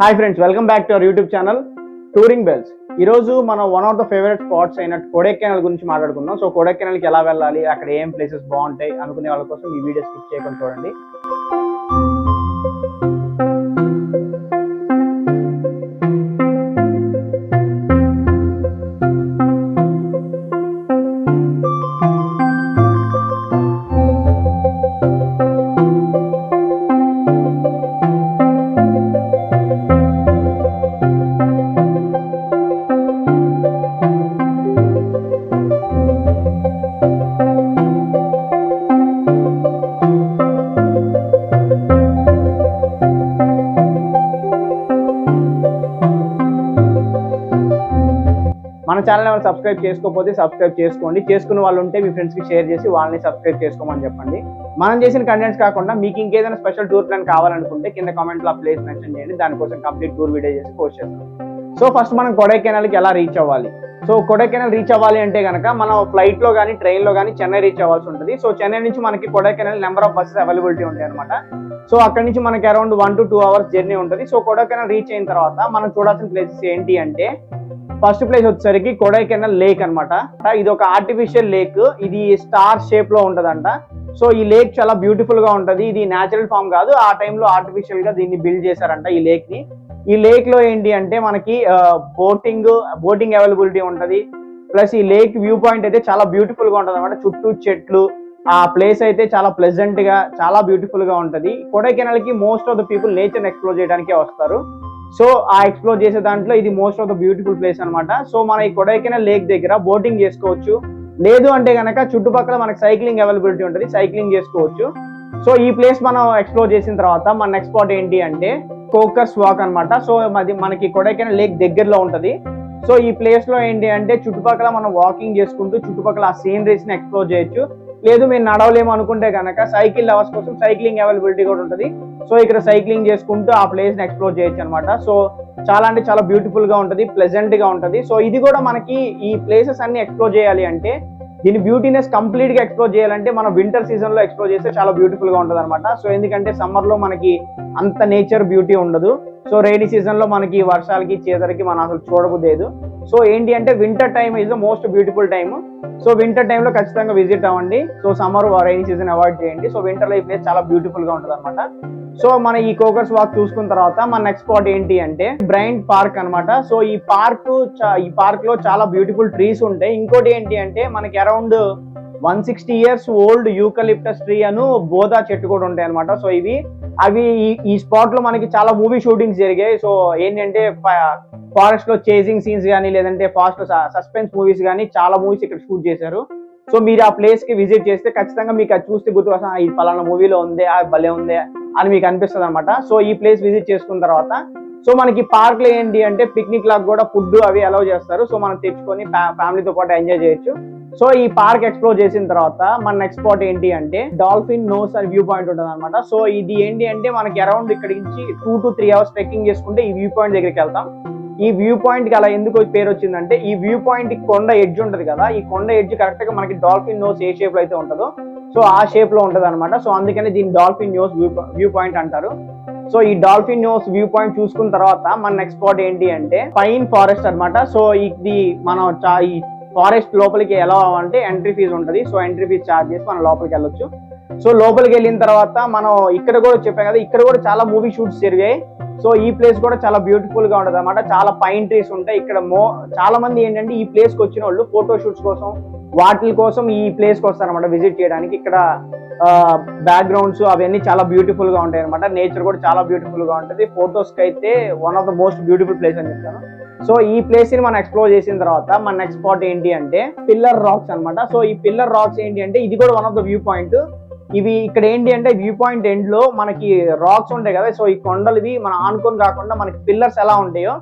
Hi friends, welcome back to our YouTube channel touring bells. ఈ రోజు మనం one of the favourite spots అయిన కొడైకెనాల్ గురించి మాట్లాడుకుందాం. సో కొడైకెనాల్కి ఎలా వెళ్ళాలి, అక్కడ ఏం ప్లేసెస్ బాగుంటాయి అనుకునే వాళ్ళ కోసం ఈ వీడియో స్కిప్ చేయకుండా చూడండి. మన ఛానల్ ఎవరు సబ్స్క్రైబ్ చేసుకోకపోతే సబ్స్క్రైబ్ చేసుకోండి. చేసుకున్న వాళ్ళు ఉంటే మీ ఫ్రెండ్స్కి షేర్ చేసి వాళ్ళని సబ్స్క్రైబ్ చేసుకోమని చెప్పండి. మనం చేసిన కంటెంట్స్ కాకుండా మీకు ఇంకేదైనా స్పెషల్ టూర్ ప్లాన్ కావాలనుకుంటే కింద కామెంట్లో ఆ ప్లేస్ మెన్షన్ చేయండి. దానికోసం కంప్లీట్ టూర్ వీడియో చేసి పోస్ట్ చేస్తాం. సో ఫస్ట్ మనం కొడైకెనాల్కి ఎలా రీచ్ అవ్వాలి? సో కొడైకెనాల్ రీచ్ అవ్వాలి అంటే కనుక మనం ఫ్లైట్లో కానీ ట్రైన్లో కానీ చెన్నై రీచ్ అవ్వాల్సి ఉంటుంది. సో చెన్నై నుంచి మనకి Kodaikanal number of buses availability ఉంటాయి అనమాట. సో అక్కడి నుంచి మనకి అరౌండ్ 1 to 2 hours జర్నీ ఉంటుంది. సో కొడైకెనాల్ రీచ్ అయిన తర్వాత మనం చూడాల్సిన ప్లేసెస్ ఏంటి అంటే, ఫస్ట్ ప్లేస్ వచ్చేసరికి కొడైకెనాల్ లేక్ అనమాట. ఇది ఒక ఆర్టిఫిషియల్ లేక్. ఇది స్టార్ షేప్ లో ఉంటదంట. సో ఈ లేక్ చాలా బ్యూటిఫుల్ గా ఉంటది. ఇది న్యాచురల్ ఫామ్ కాదు, ఆ టైంలో ఆర్టిఫిషియల్ గా దీన్ని బిల్డ్ చేశారంట ఈ లేక్ ని. ఈ లేక్ లో ఏంటి అంటే మనకి బోటింగ్ అవైలబిలిటీ ఉంటది. ప్లస్ ఈ లేక్ వ్యూ పాయింట్ అయితే చాలా బ్యూటిఫుల్ గా ఉంటది అనమాట. చుట్టూ చెట్లు, ఆ ప్లేస్ అయితే చాలా ప్లెజెంట్ గా చాలా బ్యూటిఫుల్ గా ఉంటది. కొడైకెనాల్ కి most of the people nature explore చేయడానికే వస్తారు. సో ఆ ఎక్స్ప్లోర్ చేసే దాంట్లో ఇది most of the beautiful place అనమాట. సో మన ఈ కొడైకెనాల్ లేక్ దగ్గర బోటింగ్ చేసుకోవచ్చు. లేదు అంటే కనుక చుట్టుపక్కల మనకి సైక్లింగ్ అవైలబిలిటీ ఉంటుంది, సైక్లింగ్ చేసుకోవచ్చు. సో ఈ ప్లేస్ మనం ఎక్స్ప్లోర్ చేసిన తర్వాత మన నెక్స్ట్ స్పాట్ ఏంటి అంటే కోకర్స్ వాక్ అనమాట. సో అది మనకి కొడైకెనాల్ లేక్ దగ్గరలో ఉంటది. సో ఈ ప్లేస్ లో ఏంటి అంటే చుట్టుపక్కల మనం వాకింగ్ చేసుకుంటూ చుట్టుపక్కల ఆ సీనరీస్ ని ఎక్స్ప్లోర్ చేయొచ్చు. లేదు మీరు నడవలేము అనుకుంటే కనుక సైకిల్ లవర్స్ కోసం సైక్లింగ్ అవైలబిలిటీ కూడా ఉంటుంది. సో ఇక్కడ సైక్లింగ్ చేసుకుంటూ ఆ ప్లేస్ ని ఎక్స్ప్లోర్ చేయొచ్చు అనమాట. సో చాలా అంటే చాలా బ్యూటిఫుల్ గా ఉంటుంది, ప్లెజెంట్ గా ఉంటుంది. సో ఇది కూడా మనకి ఈ ప్లేసెస్ అన్ని ఎక్స్ప్లోర్ చేయాలి అంటే, దీని బ్యూటీనెస్ కంప్లీట్ గా ఎక్స్ప్లోర్ చేయాలంటే మనం వింటర్ సీజన్ లో ఎక్స్ప్లోర్ చేస్తే చాలా బ్యూటిఫుల్ గా ఉంటుంది అనమాట. సో ఎందుకంటే సమ్మర్ లో మనకి అంత నేచర్ బ్యూటీ ఉండదు. సో రైనీ సీజన్ లో మనకి వర్షాలకి చేదరికి మనం అసలు చూడబోలేదు. సో ఏంటి అంటే winter time is the most beautiful time. So winter టైంలో ఖచ్చితంగా విజిట్ అవ్వండి. So summer rainy season avoid చేయండి. సో వింటర్ లో ఈ ప్లేస్ చాలా బ్యూటిఫుల్ గా ఉంటుంది అనమాట. సో మన ఈ కోకర్స్ వాక్ చూసుకున్న తర్వాత మన నెక్స్ట్ స్పాట్ ఏంటి అంటే బ్రైంట్ పార్క్ అనమాట. సో ఈ పార్క్ లో చాలా బ్యూటిఫుల్ ట్రీస్ ఉంటాయి. ఇంకోటి ఏంటి అంటే మనకి around 160 years old eucalyptus tree అను బోదా చెట్టు కూడా ఉంటాయి అనమాట. సో అవి ఈ స్పాట్ లో మనకి చాలా మూవీ షూటింగ్స్ జరిగాయి. సో ఏంటంటే ఫారెస్ట్ లో చేసింగ్ సీన్స్ కానీ లేదంటే ఫారెస్ట్ లో సస్పెన్స్ మూవీస్ కానీ చాలా మూవీస్ ఇక్కడ షూట్ చేశారు. సో మీరు ఆ ప్లేస్ కి విజిట్ చేస్తే ఖచ్చితంగా మీకు అది చూస్తే గుర్తు ఈ పలానా మూవీలో ఉంది, ఆ భలే ఉంది అని మీకు అనిపిస్తుంది అనమాట. సో ఈ ప్లేస్ విజిట్ చేసుకున్న తర్వాత సో మనకి పార్క్ లో ఏంటి అంటే పిక్నిక్ లాగా కూడా ఫుడ్ అవి అలౌ చేస్తారు. సో మనం తెచ్చుకొని ఫ్యామిలీతో పాటు ఎంజాయ్ చేయొచ్చు. సో ఈ పార్క్ ఎక్స్ప్లోర్ చేసిన తర్వాత మన నెక్స్ట్ స్పాట్ ఏంటి అంటే డాల్ఫిన్ నోస్ అని వ్యూ పాయింట్ ఉంటుంది అనమాట. సో ఇది ఏంటి అంటే మనకి అరౌండ్ ఇక్కడ నుంచి 2 to 3 hours ట్రెక్కింగ్ చేసుకుంటే ఈ వ్యూ పాయింట్ దగ్గరికి వెళ్తాం. ఈ వ్యూ పాయింట్ కి అలా ఎందుకు పేరు వచ్చిందంటే, ఈ వ్యూ పాయింట్ కొండ ఎడ్జ్ ఉంటది కదా, ఈ కొండ ఎడ్జ్ కరెక్ట్ గా మనకి డాల్ఫిన్ నోస్ ఏ షేప్ లో అయితే ఉంటుందో సో ఆ షేప్ లో ఉంటది అనమాట. సో అందుకని దీన్ని డాల్ఫిన్ నోస్ వ్యూ పాయింట్ అంటారు. సో ఈ డాల్ఫిన్ నోస్ వ్యూ పాయింట్ చూసుకున్న తర్వాత మన నెక్స్ట్ స్పాట్ ఏంటి అంటే పైన్ ఫారెస్ట్ అనమాట. సో ఇది మనం ఈ ఫారెస్ట్ లోపలికి ఎలా అంటే ఎంట్రీ ఫీజు ఉంటుంది. సో ఎంట్రీ ఫీజు ఛార్జ్ చేసి మనం లోపలికి వెళ్ళొచ్చు. సో లోపలికి వెళ్ళిన తర్వాత మనం ఇక్కడ కూడా చెప్పాం కదా, ఇక్కడ కూడా చాలా మూవీ షూట్స్ జరిగాయి. సో ఈ ప్లేస్ కూడా చాలా బ్యూటిఫుల్ గా ఉంటుంది అనమాట. చాలా పైన్ ట్రీస్ ఉంటాయి ఇక్కడ. చాలా మంది ఏంటంటే ఈ ప్లేస్ కి వచ్చిన వాళ్ళు ఫోటో షూట్స్ కోసం వాటి కోసం ఈ ప్లేస్ కి వస్తారు అనమాట విజిట్ చేయడానికి. ఇక్కడ బ్యాక్గ్రౌండ్స్ అవన్నీ చాలా బ్యూటిఫుల్ గా ఉంటాయి అనమాట. నేచర్ కూడా చాలా బ్యూటిఫుల్ గా ఉంటుంది. ఫొటోస్ కి అయితే one of the most beautiful place అని చెప్తాను. సో ఈ ప్లేస్ ని మనం ఎక్స్ప్లోర్ చేసిన తర్వాత మన నెక్స్ట్ స్పాట్ ఏంటి అంటే పిల్లర్ రాక్స్ అనమాట. సో ఈ పిల్లర్ రాక్స్ ఏంటి అంటే ఇది కూడా one of the view point. ఇవి ఇక్కడ ఏంటి అంటే వ్యూ పాయింట్ ఎండ్ లో మనకి రాక్స్ ఉంటాయి కదా. సో ఈ కొండలు ఇవి మనం ఆనుకొని కాకుండా మనకి పిల్లర్స్ ఎలా ఉంటాయో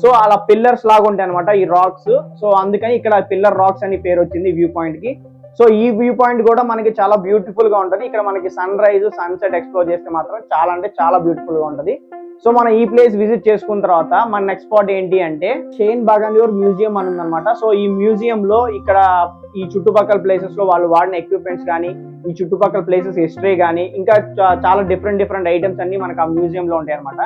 సో అలా పిల్లర్స్ లాగా ఉంటాయి అనమాట ఈ రాక్స్. సో అందుకని ఇక్కడ పిల్లర్ రాక్స్ అని పేరు వచ్చింది వ్యూ పాయింట్ కి. సో ఈ వ్యూ పాయింట్ కూడా మనకి చాలా బ్యూటిఫుల్ గా ఉంటుంది. ఇక్కడ మనకి సన్ రైజ్ సన్సెట్ ఎక్స్ప్లోర్ చేస్తే మాత్రం చాలా అంటే చాలా బ్యూటిఫుల్ గా ఉంటుంది. సో మనం ఈ ప్లేస్ విజిట్ చేసుకున్న తర్వాత మన నెక్స్ట్ స్పాట్ ఏంటి అంటే షేన్ బాగన్యూర్ మ్యూజియం అని ఉందన్నమాట. సో ఈ మ్యూజియం లో ఇక్కడ ఈ చుట్టుపక్కల ప్లేసెస్ లో వాళ్ళు వాడిన ఎక్విప్మెంట్స్ కానీ ఈ చుట్టుపక్కల ప్లేసెస్ హిస్టరీ కానీ ఇంకా చాలా డిఫరెంట్ ఐటమ్స్ అన్ని మనకు ఆ మ్యూజియం లో ఉంటాయి అనమాట.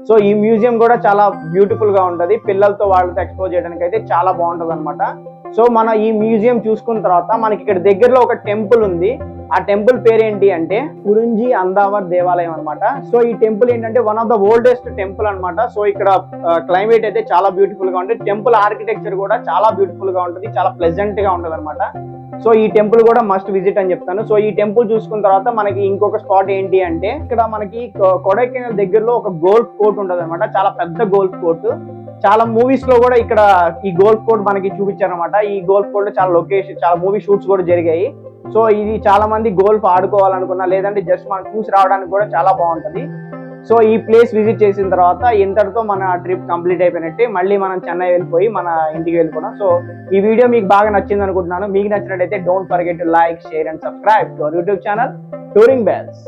సో ఈ మ్యూజియం కూడా చాలా బ్యూటిఫుల్ గా ఉంటది, పిల్లలతో వాళ్ళతో ఎక్స్ప్లోర్ చేయడానికి అయితే చాలా బాగుంటది అనమాట. సో మన ఈ మ్యూజియం చూసుకున్న తర్వాత మనకి ఇక్కడ దగ్గరలో ఒక టెంపుల్ ఉంది. ఆ టెంపుల్ పేరు ఏంటి అంటే కురుంజి అందావర్ దేవాలయం అనమాట. సో ఈ టెంపుల్ ఏంటంటే one of the oldest temple అనమాట. సో ఇక్కడ క్లైమేట్ అయితే చాలా బ్యూటిఫుల్ గా ఉంటుంది, టెంపుల్ ఆర్కిటెక్చర్ కూడా చాలా బ్యూటిఫుల్ గా ఉంటుంది, చాలా ప్లెజెంట్ గా ఉంటది అనమాట. సో ఈ టెంపుల్ కూడా మస్ట్ విజిట్ అని చెప్తాను. సో ఈ టెంపుల్ చూసుకున్న తర్వాత మనకి ఇంకొక స్పాట్ ఏంటి అంటే ఇక్కడ మనకి కొడైకెనాల్ దగ్గరలో ఒక గోల్ఫ్ కోర్ట్ ఉంటది అనమాట, చాలా పెద్ద గోల్ఫ్ కోర్ట్. చాలా మూవీస్ లో కూడా ఇక్కడ ఈ గోల్ఫ్ కోర్ట్ మనకి చూపించారనమాట. ఈ గోల్ఫ్ కోర్ట్ లో చాలా లొకేషన్, చాలా మూవీ షూట్స్ కూడా జరిగాయి. సో ఇది చాలా మంది గోల్ఫ్ ఆడుకోవాలనుకున్నా లేదంటే జస్ట్ మనం చూసి రావడానికి కూడా చాలా బాగుంటది. సో ఈ ప్లేస్ విజిట్ చేసిన తర్వాత ఇంతటితో మన ట్రిప్ కంప్లీట్ అయిపోయినట్టే. మళ్ళీ మనం చెన్నై వెళ్ళిపోయి మన ఇంటికి వెళ్ళిపోవడం. సో ఈ వీడియో మీకు బాగా నచ్చింది అనుకుంటున్నాను. మీకు నచ్చినట్టయితే don't forget to like, share and subscribe to our YouTube channel touring bells.